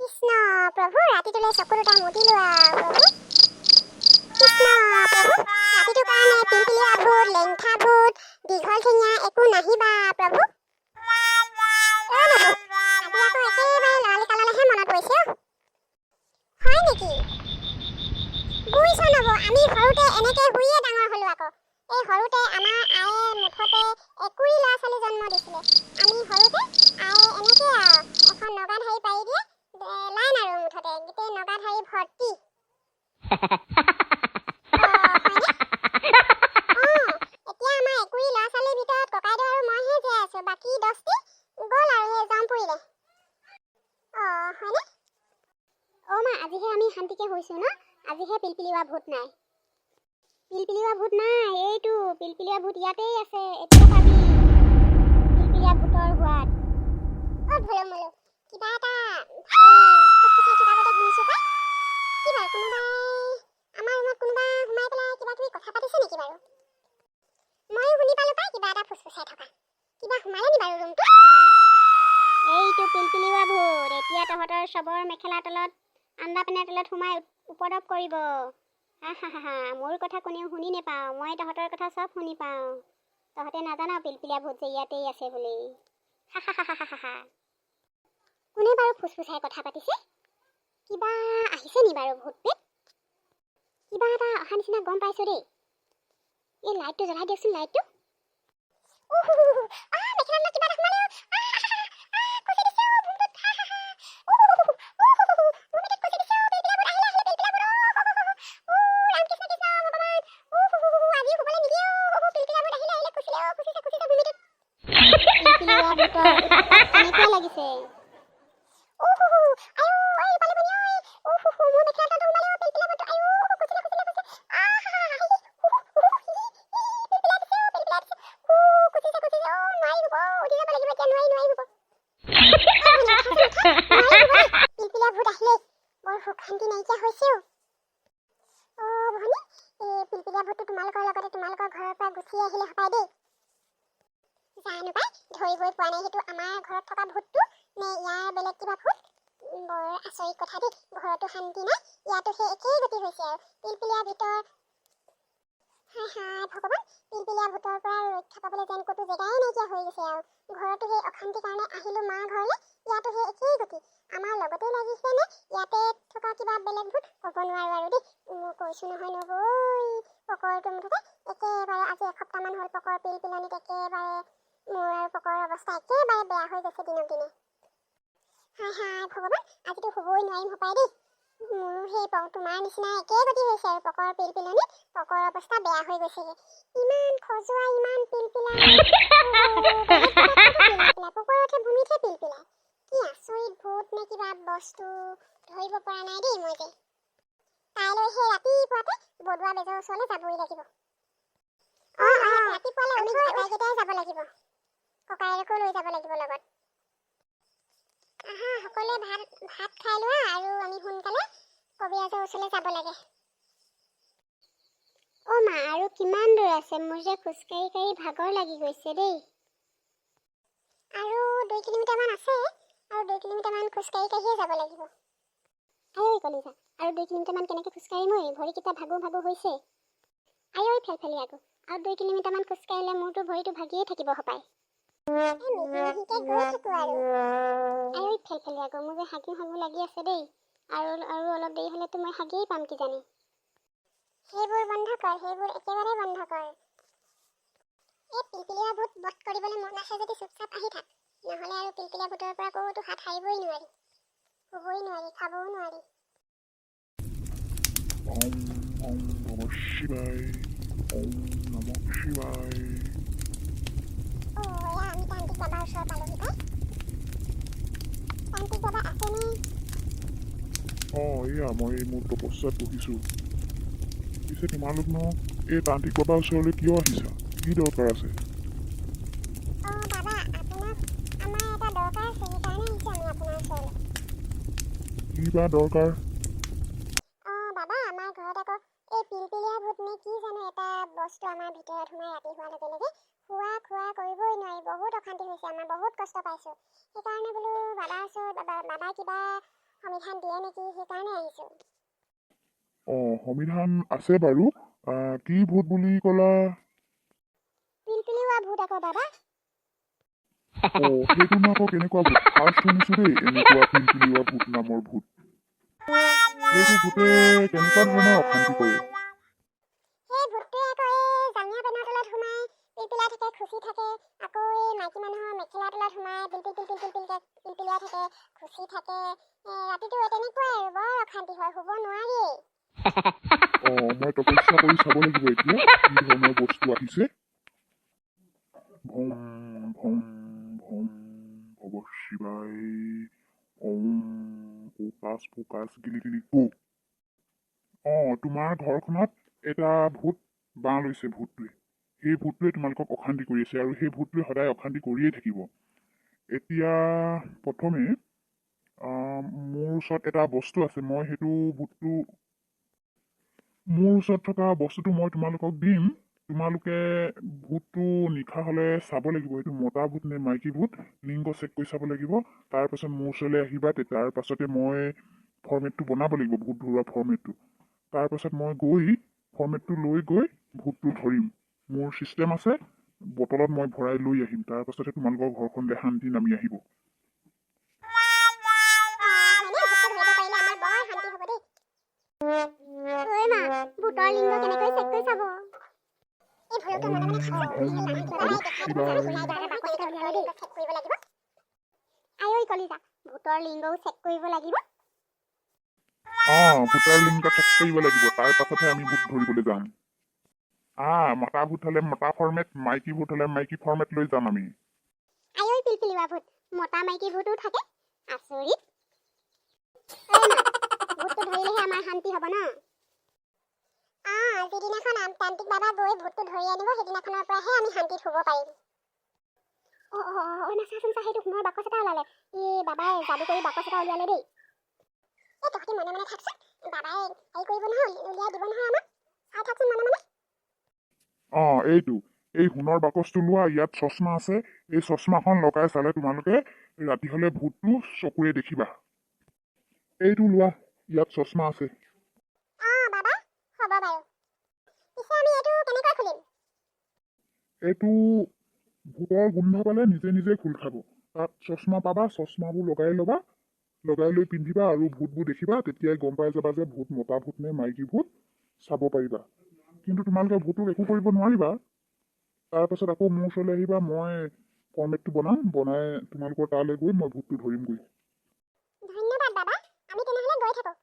কৃষ্ণ প্ৰভু ৰাতিটোলৈ চকু দুটা মুদি লোৱা প্ৰভু। কৃষ্ণ প্ৰভু ৰাতিটোৰ কাৰণে পিলপিলিয়া ভূত, লেংঠা ভূত, দীঘল ঠেঙীয়া একো নাহিবা প্ৰভু। আজি আকৌ একেবাৰে লৰালি কাললৈহে মনত পৰিছে। হয় নেকি? বুইছ নব, আমি সৰুতে এনেকে শুইয়ে ডাঙৰ হলো আকৌ। এই সৰুতে আমাৰ আয়ে মুঠতে একুৰি ল'ৰা ছোৱালী জন্ম দিছিলে। আমি সৰুতে আয়ে এনেকে এখন নগা ধাৰি পাৰি দিয়ে লাইন আৰু মুঠতে গোটেই নগা ধাৰি ভৰ্তি। এতিয়া আমাৰ একুৰি ল'ৰা ছোৱালীৰ ভিতৰত ককাইদেউ আৰু মইহে জীয়াই আছো, বাকী 10টি গ'ল আৰু সেই জমপুৰিলে। হয়নে? মা আজিহে আমি শান্তিকে শুইছো ন? আজিহে পিলপিলিওৱা ভূত নাই। পিলপিলিওৱা ভূত নাই, এইটো পিলপিলিওৱা ভূত ইয়াতেই আছে। এতিয়া পাবি পিলপিলিওৱা ভূতৰ সোৱাদ। ভলমলো কিবা এটা ফুটফুটাই থকা গতে শুনিছো পাই। কি বাৰু কোনোবাই আমাৰ ৰুমত কোনোবা সোমাই পেলাই কিবা কিবি কথা পাতিছে নেকি বাৰু? ময়ো শুনি পালো পাই কিবা এটা ফুচফুচাই থকা। কিবা সোমালে নি বাৰু ৰুমটো? এইটো পিলপিলিওৱা ভূত এতিয়া তহঁতৰ চবৰ মেখেলা তলত আন্দা পেনৰ তলত সোমাই উপদ্ৰৱ কৰিব। মোৰ কথা কোনেও শুনি নেপাওঁ, মই তহঁতৰ কথা চব শুনি পাওঁ। তহঁতে নাজান পিলপিলিয়া ভূত যে ইয়াতেই আছে বুলি। কোনে বাৰু ফুচফুচাই কথা পাতিছে? কিবা আহিছে নি বাৰু ভূত পেট? কিবা এটা অহা নিচিনা গম পাইছো দেই। এই লাইটটো জ্বলাই দিয়কচোন, লাইটটো। মেখেলা কিবা এটা সোমালে। কেনেকুৱা লাগিছে? শান্তি নাইকিয়া হৈছেও। ভনী এই পিলপিলিয়া ভূতটো তোমালোকৰ লগতে তোমালোকৰ ঘৰৰ পৰা গুচি আহিলে হপাই দেই। জানো পাই ধৰিবই পৰা নাই সেইটো আমাৰ ঘৰত থকা ভূতটো নে ইয়াৰ বেলেগ কিবা ভূত। বৰ আচৰিত কথা দেই, ঘৰতো শান্তি নাই, ইয়াতো সেই একেই গতি হৈছে আৰু পিলপিলিয়া ভিতৰ। হাই ভগৱান, পিলপিলিয়া ভূতৰ পৰা ৰক্ষা পাবলৈ যেন ক'তো জেগাই নাইকিয়া হৈ গৈছে আৰু। ঘৰতো সেই অশান্তিৰ কাৰণে আহিলো মাৰ ঘৰলৈ, ইয়াতো সেই একেই গতি। আমাৰ লগতে লাগিছে নে ইয়াতে থকা কিবা বেলেগ ভূত ক'ব নোৱাৰো আৰু দেই। মই কৈছো নহয় নবৈ, পকৰটো মুঠতে একেবাৰে আজি এসপ্তাহমান হ'ল পকৰ পিলপিলনিত একেবাৰে মোৰ আৰু পকৰ অৱস্থা একেবাৰে বেয়া হৈ গৈছে দিনক দিনে। হাই ভগৱান, আজিতো শুবই নোৱাৰিম হপাই দেই। মোৰো সেই তোমাৰ নিচিনা একেই গতি হৈছে আৰু পকৰ পিলপিলনিত পকৰ অৱস্থা বেয়া হৈ গৈছেগে। ইমান খজুৱাই, ইমান পিলপিলাই, পকৰতহে ভূমিতহে পিলপিলাই। কি আচৰিত ভূত নে কিবা বস্তু ধৰিব পৰা নাই দেই মই যে। কাইলৈ সেই ৰাতিপুৱাতে বৰুৱা বেজৰ ওচৰলৈ যাবই লাগিব। ৰাতিপুৱালে আমি ককাইকেইটাই যাব লাগিব। ককাইকো লৈ যাব লাগিব লগত। সকলোৱে ভাত খাই লোৱা আৰু আমি সোনকালে কবিৰাজৰ ওচৰলৈ যাব লাগে। মা আৰু কিমান দূৰ আছে? মোৰ যে খোজকাঢ়ি কাঢ়ি ভাগৰ লাগি গৈছে দেই। আৰু 2 কিলোমিটাৰমান আছে, আৰু 2 কিলোমিটাৰমান খোজকাঢ়ি কাঢ়িয়ে যাব লাগিব। কলিজা, আৰু 2 কিলোমিটাৰমান কেনেকৈ খোজকাঢ়িম? ভৰিকেইটা ভাগো ভাগো হৈছে। ফেলফেলি আকৌ আৰু 2 কিলোমিটাৰমান খোজকাঢ়িলে মোৰতো ভৰিটো ভাগিয়ে থাকিব হপায়। ফেলফেলি আকৌ মোৰ যে হাগি লাগি আছে দেই। আৰু অলপ দেৰি হ'লেতো মই হাগিয়েই পাম কিজানি। সেইবোৰ বন্ধ কৰ, সেইবোৰ একেবাৰে বন্ধ কৰ। এই পিলপিলিয়া ভূত বধ কৰিবলৈ মন আছে যদি চুপচাপ আহি থাক, নহ'লে আৰু পিলপিলিয়া ভূতৰ পৰা ক'তো হাত সাৰিবই নোৱাৰি, শুবই নোৱাৰি, খাবও নোৱাৰি। ওম নমঃ শিৱায়, ওম নমঃ শিৱায়। আমি তান্ত্ৰিক বাবাৰ ওচৰ পালোহি পাই। তান্ত্ৰিক বাবা আছেনে? এয়া মই মোৰ তপস্যাত বহিছোঁ। পিছে তোমালোকনো এই তান্ত্ৰিক বাবাৰ ওচৰলৈ কিয় আহিছা? কি দৰকাৰ আছে? বাবা, আপোনাক আমাৰ এটা দৰকাৰ আছে, সেইকাৰণে আহিছোঁ আমি আপোনাৰ ওচৰলৈ। কি বা দৰকাৰ? বাবা, আমাৰ ঘৰত আকৌ এই পিলপিলিয়া ভূত নে কি জানো এটা বস্তু আমাৰ ভিতৰত সোমাই ৰাতি হোৱাৰ লগে লগে খোৱা কৰিবই নোৱাৰি, বহুত অশান্তি হৈছে, আমাৰ বহুত কষ্ট পাইছোঁ। সেইকাৰণে বোলো বাবাৰ ওচৰত বাবাই কিবা সমিধান দিয়ে নেকি সেইকাৰণে আহিছোঁ। সমিধান আছে বাৰু। কি ভূত বুলি ক'লা? পিলপিলিওৱা ভূত আকৌ বাবা। সেইটোনো আকৌ কেনেকুৱা ভূত? ফাৰ্ষ্ট শুনিছো দেই এনেকুৱা পিলপিলিওৱা ভূত নামৰ ভূত। সেইটো ভূতে কেনেকুৱা ধৰণৰ অশান্তি কৰে? সেই ভূতটোৱে আকৌ এই জাঙিয়া পেনৰ তলত সোমাই পিলপিলাই থাকে, খুচি থাকে। আকৌ এই মাইকী মানুহৰ মেখেলা তলত সোমাই পিলপিলিয়াই থাকে, খুচি থাকে। ৰাতিটো তেনেকুৱাই আৰু বৰ অশান্তি হয়, শুব নোৱাৰিয়েই। মই তপস্যা কৰি চাব লাগিব এতিয়া কি ধৰণৰ বস্তু আহিছে। ভম ভম ভম ভৱ শিৱায় ওম পোকাচ পোকাচ গিলি গিলি গো। তোমাৰ ঘৰখনত এটা ভূত বাঁহ লৈছে। ভূতটোৱে সেই ভূতটোৱে তোমালোকক অশান্তি কৰি আছে আৰু সেই ভূতটোৱে সদায় অশান্তি কৰিয়ে থাকিব। এতিয়া প্ৰথমে মোৰ ওচৰত এটা বস্তু আছে। মই সেইটো ভূতটো মোৰ ওচৰত থকা বস্তুটো মই তোমালোকক দিম। তোমালোকে ভূতটো নিশা হ'লে চাব লাগিব এইটো মতা ভূত নে মাইকী ভূত। লিংগ চেক কৰি চাব লাগিব। তাৰপাছত মোৰ ওচৰলৈ আহিবা। তাৰ পাছতে মই ফৰ্মেটটো বনাব লাগিব, ভূত ধৰোৱা ফৰ্মেটটো। তাৰপাছত মই ফৰ্মেটটো লৈ গৈ ভূতটো ধৰিম। মোৰ ছিষ্টেম আছে, বটলত মই ভৰাই লৈ আহিম। তাৰপাছতে তোমালোকৰ ঘৰখনলৈ শান্তি নামি আহিব। ভূতৰ লিংগ কেনেকৈ চেক কৰি চাব? এই ভুলটো মনে মনে খাব। কলিজা ভূতৰ লিংগও চেক কৰিব লাগিব। ভূতৰ লিংগ চেক কৰিব লাগিব। তাৰ পাছতহে আমি ভূত ধৰিবলৈ যাম। মতা ভূত হ'লে মতা ফৰ্মেট, মাইকী ভূত হ'লে মাইকী ফৰ্মেট লৈ যাম আমি। পিলপিলিওৱা ভূত মতা মাইকী ভূতো থাকে। আচৰিত। ভূতটো ধৰিলেহে আমাৰ শান্তি হ'ব ন? যিদিনাখন তান্ত্ৰিক বাবা গৈ ভূতটো ধৰি আনিব সেইদিনাখনৰ পৰাহে আমি শান্তিত শুব পাৰিম। নাচাচোন চা, সেইটো সোণৰ বাকচ এটা ওলালে। বাবাই যাদু কৰি বাকচ এটা উলিয়ালে দেই। তহঁতি মনে মনে থাকচোন, বাবাই হেৰি কৰিব নহয়, উলিয়াই দিব নহয় আমাক। চাই থাকচোন মনে মনে। এই সোণৰ বাকচটো লোৱা। ইয়াত চশমা আছে। এই চশমাখন লগাই চালে তোমালোকে ৰাতি হ'লে ভূতটো চকুৰে দেখিবা। এইটো লোৱা, ইয়াত চশমা আছে। বাবা হ'ব বাৰু। পিছে আমি এইটো কেনেকৈ খুলিম? এইটো ভূতৰ গোন্ধ পালে নিজে নিজে খোল খাব। তাত চশমা পাবা, চশমাবোৰ লগাই ল'বা, লগাই লৈ পিন্ধিবা আৰু ভূতবোৰ দেখিবা। তেতিয়াই গম পাই যাবা যে ভূত মতা ভূত নে মাইকী ভূত চাব পাৰিবা। কিন্তু তোমালোকে ভূতক একো কৰিব নোৱাৰিবা। তাৰপাছত আকৌ মোৰ ওচৰলৈ আহিবা। মই ফৰ্মেটটো বনাই তোমালোকৰ তালৈ গৈ মই ভূতটো ধৰিমগৈ। ধন্যবাদ বাবা, আমি তেনেহ'লে গৈ থাকোঁ।